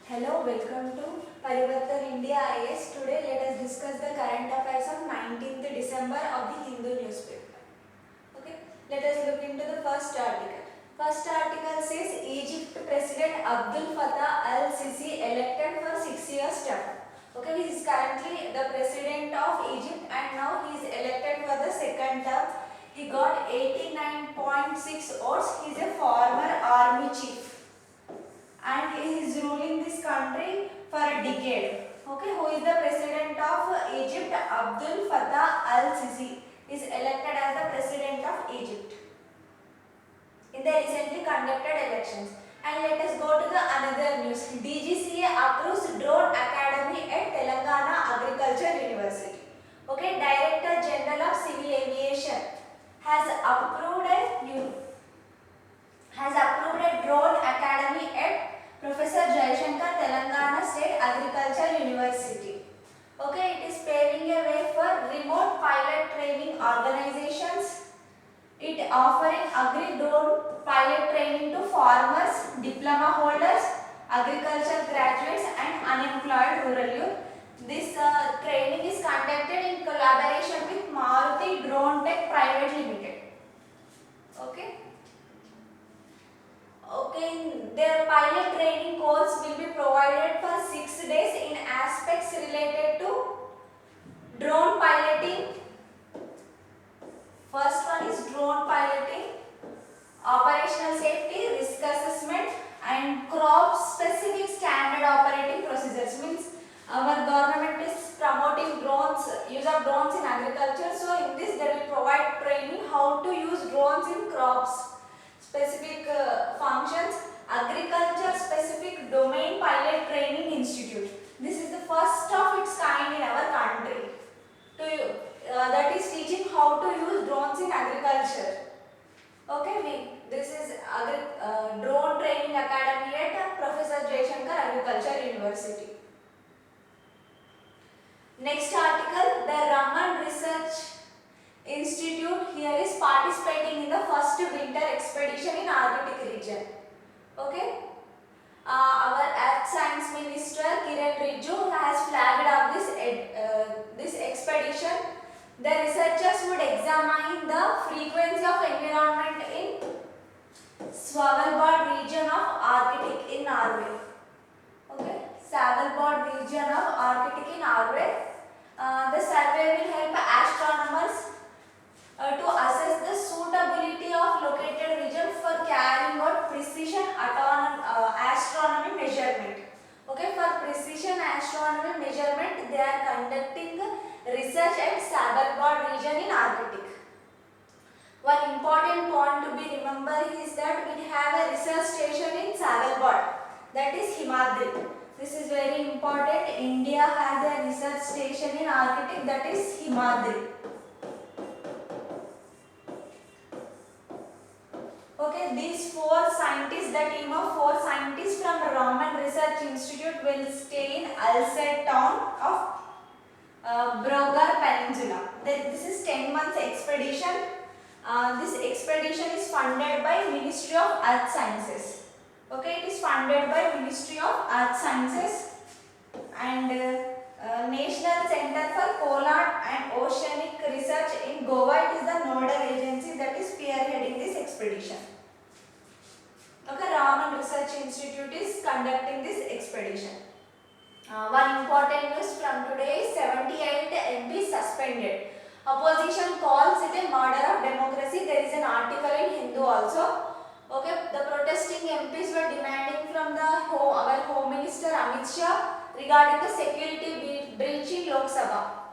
Hello, welcome to Parivartan India IS. Today let us discuss the current affairs of 19th December of the Hindu newspaper. Okay, let us look into the first article. First article says Egypt President Abdul Fattah al-Sisi elected for 6 years term. Okay, he is currently the president of Egypt and now he is elected for the second term. He got 89.6 votes. He is a former army chief and he is ruling this country for a decade. Okay, who is the president of Egypt? Abdul Fattah al-Sisi is elected as the president of Egypt in the recently conducted elections. And let us go to the another news. DGCA approves drone academy at Telangana Agriculture University. Okay, Director General of Civil Aviation has approved a drone academy at Professor Jaishankar Telangana State Agriculture University. Okay, it is paving a way for remote pilot training organizations. It offering agri-drone pilot training to farmers, diploma holders, agriculture graduates and unemployed rural youth. This training is conducted in collaboration with Maruti Drone Tech Private Limited. Okay. Okay, their pilot training course will be provided for 6 days in aspects related to drone piloting. First one is drone piloting, operational safety, risk assessment and crop specific standard operating procedures. Means our government is promoting drones, use of drones in agriculture. So in this they will provide training how to use drones in crops. Specific functions, agriculture specific domain pilot training institute. This is the first of its kind in our country that is teaching how to use drones in agriculture. Okay, this is drone training academy at Professor Jaishankar Agriculture University. Next article, the Raman Research Institute here is participating in the first winter expedition in Arctic region. Okay, our Earth Science Minister Kiran Rijiju has flagged up this expedition. The researchers would examine the frequency of environment in Svalbard region of Arctic in Norway. Okay, Svalbard region of Arctic in Norway. The survey will help astronomers to assess the suitability of located region for carrying out precision astronomy measurement. Okay, for precision astronomy measurement, they are conducting research at Svalbard region in Arctic. One important point to be remembered is that we have a research station in Svalbard, that is Himadri. This is very important. India has a research station in Arctic, that is Himadri. Okay, these 4 scientists, the team of 4 scientists from Raman Research Institute will stay in Alsed town of Brogar Peninsula. This is 10 months expedition. This expedition is funded by Ministry of Earth Sciences. Okay, it is funded by Ministry of Earth Sciences and National Center for Polar and Oceanic Research in Goa. It is the nodal agency that is spearheading this expedition. Okay, Raman Research Institute is conducting this expedition. One important news from today is 78 MPs suspended. Opposition calls it a murder of democracy. There is an article in Hindu also. Okay, the protesting MPs were demanding from our Home Minister Amit Shah regarding the security breach in Lok Sabha.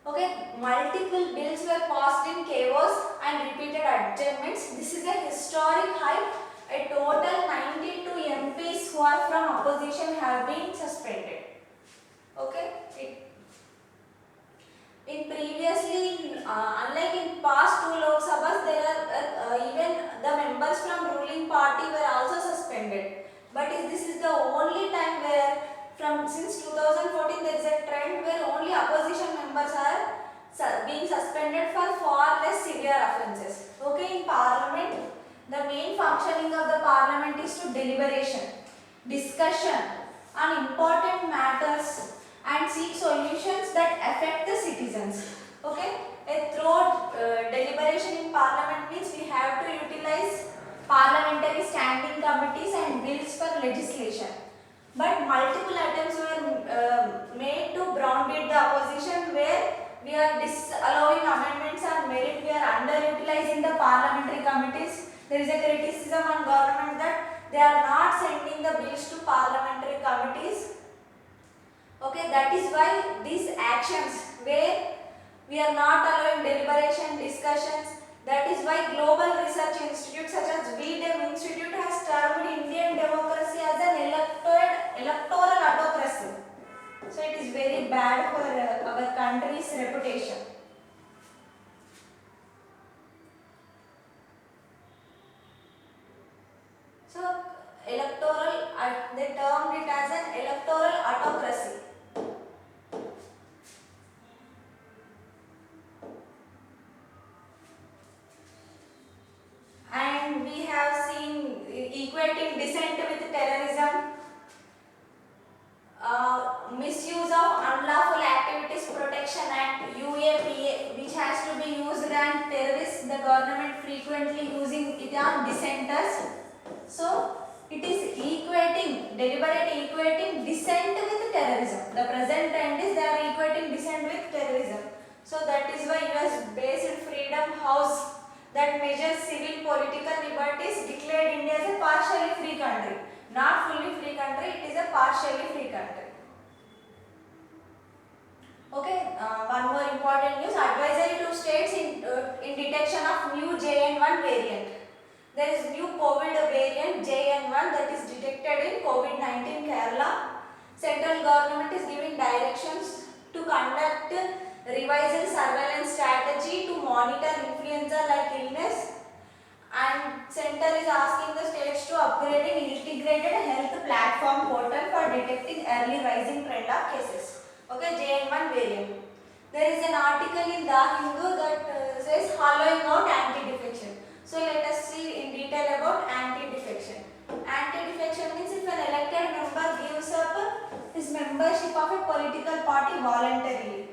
Okay, multiple bills were passed in chaos and repeated adjournments. This is a historic high. A total 92 MPs who are from opposition have been suspended. Okay, in previously, unlike in past 2 Lok Sabhas, there are even the members from ruling party were also suspended. But this is the only time where since 2014 there is a trend where only opposition members are being suspended for far less severe offences. Okay, in Parliament, the main functioning of the Parliament is to deliberation, discussion on important matters and seek solutions that affect the citizens. Okay, through deliberation in parliament means we have to utilize parliamentary standing committees and bills for legislation. But multiple attempts were made to browbeat the opposition, where we are disallowing amendments on merit, we are underutilizing the parliamentary committees. There is a criticism on government that they are not sending the bills to parliamentary committees. Okay, that is why these actions where we are not allowing deliberation, discussions, that is why global research institutes such as VDEM Institute has termed Indian democracy as an electoral autocracy. So it is very bad for our country's reputation. So electoral, they termed it as an electoral autocracy. And we have seen equating dissent with terrorism, misuse of Unlawful Activities Protection Act UAPA, which has to be used on terrorists, the government frequently using it on dissenters. So it is deliberate equating dissent with terrorism. The present trend is they are equating dissent with terrorism. So that is why US based Freedom House that measures civil political liberties declared India as a partially free country. Not fully free country, it is a partially free country. Okay, one more important news, advisory to states in detection of new JN1 variant. There is new COVID variant JN1 that is detected in COVID-19 Kerala. Central government is giving directions to conduct revised surveillance strategy to monitor influenza like illness, and center is asking the states to upgrading integrated health platform portal for detecting early rising trend of cases. Okay, JN1 variant. There is an article in The Hindu that says hollowing out anti-defection. So let us see in detail about anti-defection. Anti-defection means if an elected member gives up his membership of a political party voluntarily,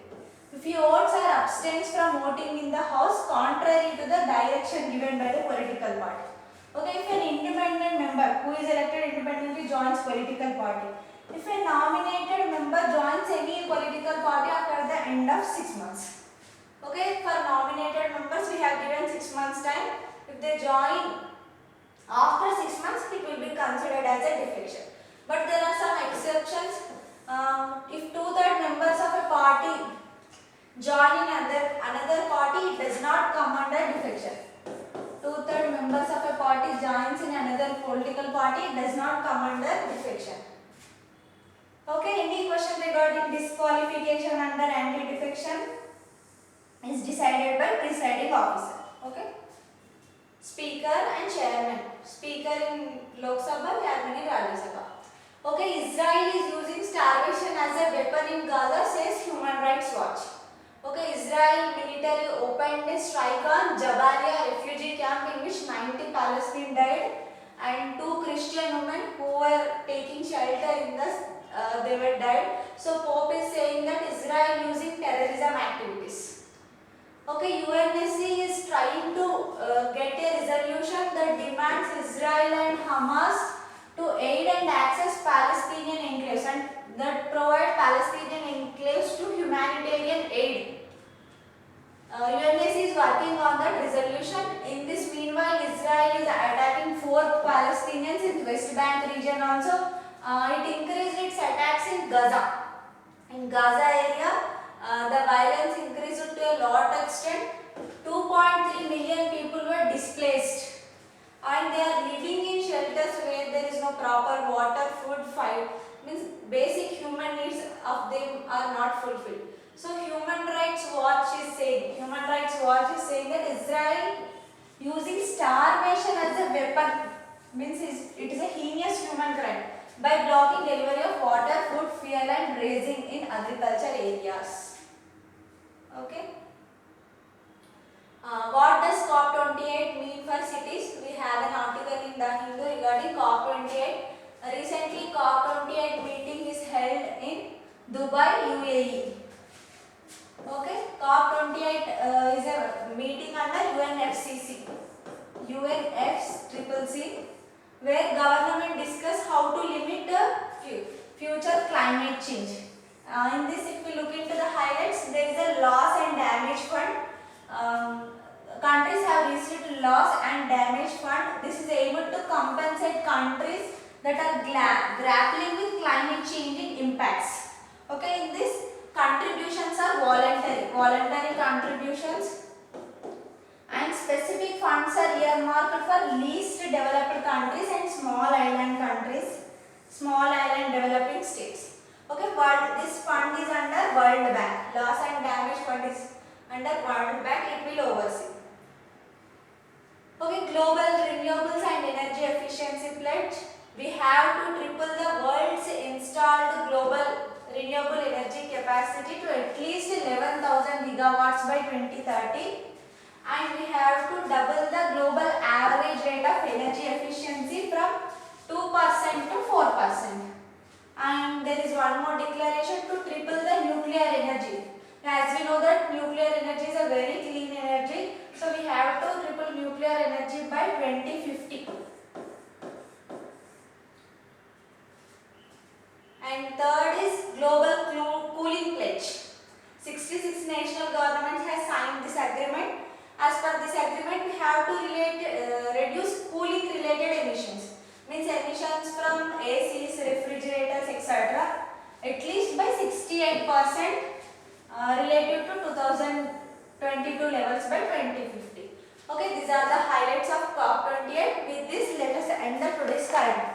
if he votes or abstains from voting in the house contrary to the direction given by the political party. Okay, if an independent member who is elected independently joins political party, if a nominated member joins any political party after the end of 6 months. Okay, for nominated members we have given 6 months time. If they join after 6 months, it will be considered as a defection. But there are some exceptions. If 2/3 members of a party join in another party, it does not come under defection. 2/3 members of a party joins in another political party, it does not come under defection. Okay, any question regarding disqualification under anti-defection is decided by presiding officer. Okay. Speaker and chairman. Speaker in Lok Sabha, chairman in Rajya Sabha. Okay, Israel is using starvation as a weapon in Gaza, says Human Rights Watch. Okay, Israel military opened a strike on Jabalia refugee camp in which 90 Palestinians died and 2 Christian women who were taking shelter in the they were died. So Pope is saying that Israel using terrorism activities. Okay, UNSC is trying to get a resolution that demands Israel and Hamas to aid and access Palestinian enclaves and that provide Palestinian enclaves to humanitarian aid. UNSC is working on that resolution. In this meanwhile, Israel is attacking 4 Palestinians in West Bank region also. It increased its attacks in Gaza. In Gaza area, the violence increased to a lot extent. 2.3 million people were displaced and they are living in shelters where there is no proper water, food, fire. Means basic human needs of them are not fulfilled. So Human Rights Watch is saying that Israel using starvation as a weapon means it is a heinous human crime by blocking delivery of water, food, fuel and grazing in agriculture areas. Okay. What does COP28 mean for cities? We have an article in The Hindu regarding COP28. Recently COP28 meeting Dubai, UAE. Okay, COP28 is a meeting under UNFCCC, where government discuss how to limit the future climate change. In this, if we look into the highlights, there is a loss and damage fund. Countries have received loss and damage fund. This is able to compensate countries that are grappling with climate changing impacts. Okay, in this, contributions are voluntary contributions, and specific funds are earmarked for least developed countries and small island developing states. Okay, this fund is under World Bank. Loss and damage fund is under World Bank. It will oversee. Okay, global renewables and energy efficiency pledge. We have to triple the world's installed global renewable energy capacity to at least 11,000 gigawatts by 2030, and we have to double the global average rate of energy efficiency from 2% to 4%. And there is one more declaration to triple the nuclear energy. As we know that nuclear energy is a very clean energy, so we have to triple nuclear energy by 2050. And third is global cooling pledge. 66 national governments have signed this agreement. As per this agreement, we have to reduce cooling related emissions, means emissions from ACs, refrigerators, etc. at least by 68% relative to 2022 levels by 2050. Okay, these are the highlights of COP28. With this, let us end the today's current.